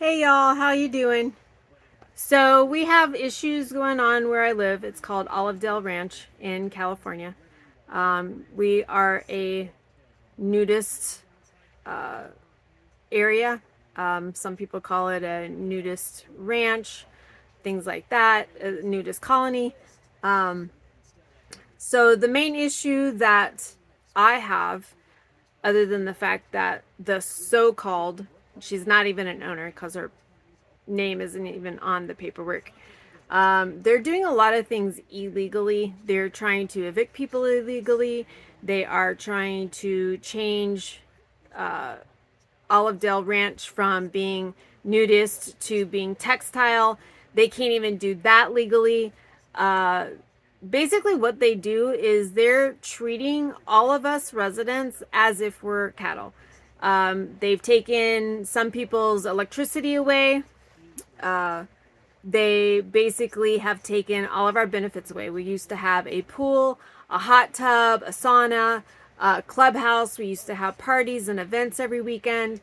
Hey y'all, how you doing? So we have issues going on where I live. It's called Dell Ranch in California. We are a nudist area. Some people call it a nudist ranch, things like that, a nudist colony. So the main issue that I have, other than the fact that the so-called, she's not even an owner because her name isn't even on the paperwork. They're doing a lot of things illegally. They're trying to evict people illegally. They are trying to change Olive Dale Ranch from being nudist to being textile. They can't even do that legally. Uh, Basically, what they do is they're treating all of us residents as if we're cattle. They've taken some people's electricity away. They basically have taken all of our benefits away. We used to have a pool, a hot tub, a sauna, a clubhouse. We used to have parties and events every weekend.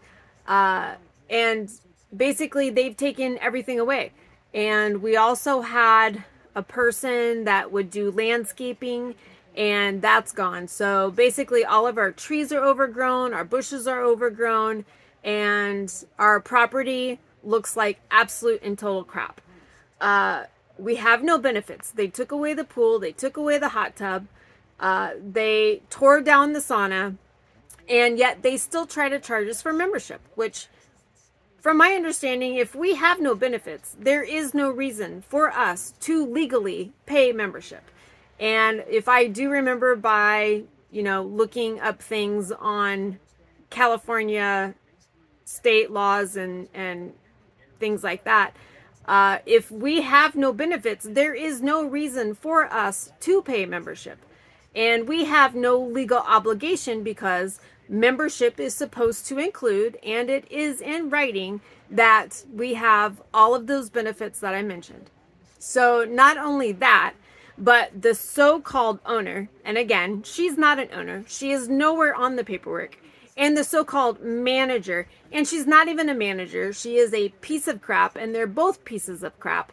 And basically, they've taken everything away. And we also had a person that would do landscaping, and that's gone. So basically, all of our trees are overgrown, our bushes are overgrown, and our property looks like absolute and total crap. Uh, we have no benefits. They took away the pool, they took away the hot tub, they tore down the sauna, and yet they still try to charge us for membership, which, from my understanding, if we have no benefits, there is no reason for us to legally pay membership. And if I do remember by, looking up things on California state laws and things like that, if we have no benefits, there is no reason for us to pay membership. And we have no legal obligation because membership is supposed to include, and it is in writing, that we have all of those benefits that I mentioned. So, not only that, but the so called owner, and again, she's not an owner, she is nowhere on the paperwork, and the so called manager, and she's not even a manager, she is a piece of crap, and they're both pieces of crap.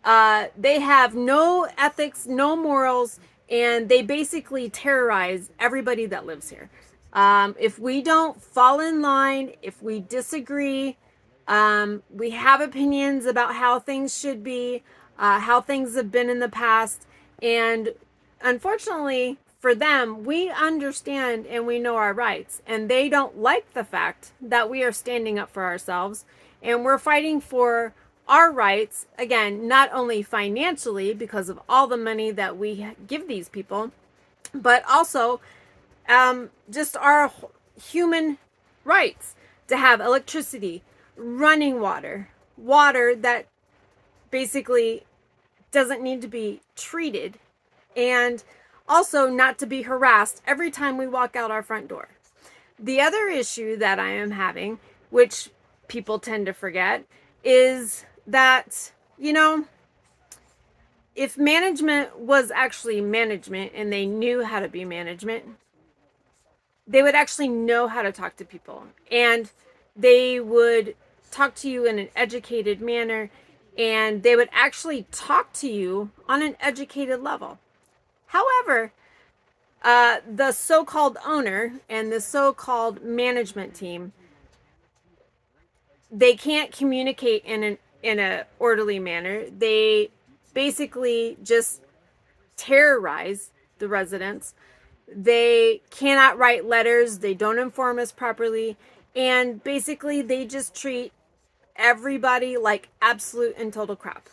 They have no ethics, no morals, and they basically terrorize everybody that lives here. If we don't fall in line, if we disagree, we have opinions about how things should be, how things have been in the past. And unfortunately for them, we understand and we know our rights. And they don't like the fact that we are standing up for ourselves and we're fighting for our rights. Again, not only financially because of all the money that we give these people, but also just our human rights to have electricity, running water, water that basically doesn't need to be treated, and also not to be harassed every time we walk out our front door. The other issue that I am having, which people tend to forget, is that, if management was actually management and they knew how to be management, they would actually know how to talk to people, and they would talk to you in an educated manner, and they would actually talk to you on an educated level. However, the so-called owner and the so-called management team, they can't communicate in a orderly manner. They basically just terrorize the residents. They cannot write letters, they don't inform us properly, and basically they just treat everybody like absolute and total crap.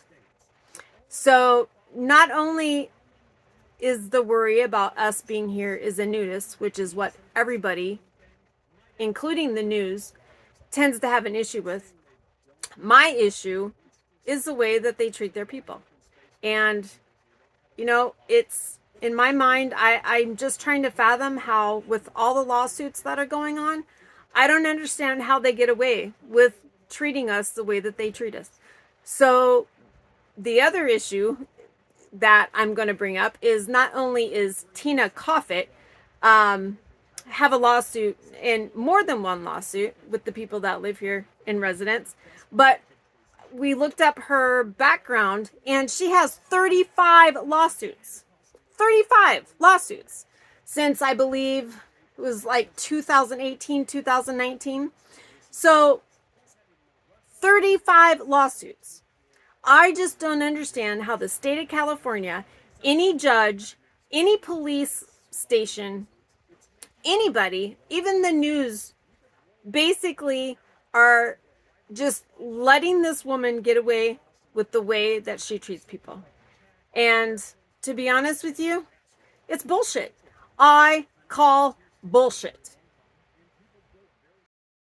So not only is the worry about us being here is a nudist, which is what everybody, including the news, tends to have an issue with. My issue is the way that they treat their people. And, it's in my mind, I'm just trying to fathom how, with all the lawsuits that are going on, I don't understand how they get away with treating us the way that they treat us. So, the other issue that I'm going to bring up is not only is Tina Coffett have a lawsuit, and more than one lawsuit with the people that live here in residence. But we looked up her background, and she has 35 lawsuits. 35 lawsuits since, I believe, it was like 2018, 2019. So 35 lawsuits. I just don't understand how the state of California, any judge, any police station, anybody, even the news, basically are just letting this woman get away with the way that she treats people. And to be honest with you, it's bullshit. I call bullshit.